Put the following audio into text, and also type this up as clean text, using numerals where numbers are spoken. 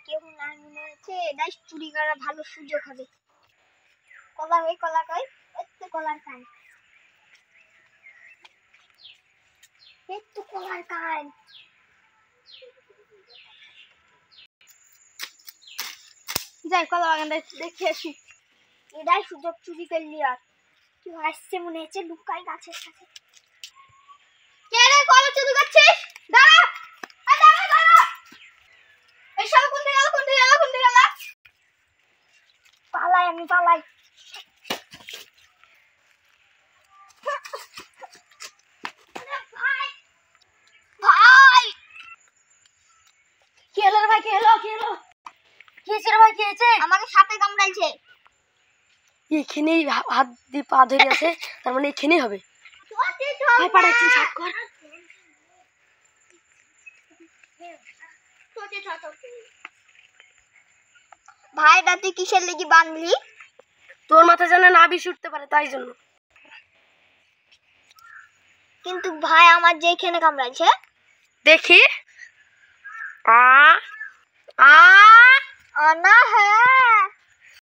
কেউ না মনে হচ্ছে এটাই চুরি করা ভালো সুযোগ হবে। কলা হই কলা কই একটু কলার কান একটু কলার কান যাই কলা বাগান দেখে আসি। এটাই সুযোগ চুরি করলি আর কেউ আসছে মনে হচ্ছে লুকাই গাছের কাছে। কে রে কলা চুরি করছিস? দাঁড়া দাঁড়া দাঁড়া এই সব কোন দিকে গেল পালাই আমি পালাই। ভাই কি হলো রে ভাই কি হলো কি হয়েছে রে ভাই কি হয়েছে? আমাকে সাপে কামড়াইছে। এখানেই হাত দিয়ে পা ধরে আছে, তার মানে এখানেই হবে। ভাই পাঠাচ্ছি সাপ কর। ভাই তুই কিসের লেগে বাঁধলি? তোর মাথা যেন না বিষ উঠতে পারে তাই জন্য। কিন্তু ভাই আমার যে এখানে কামড়াইছে দেখি। আ আ আনা হ্যাঁ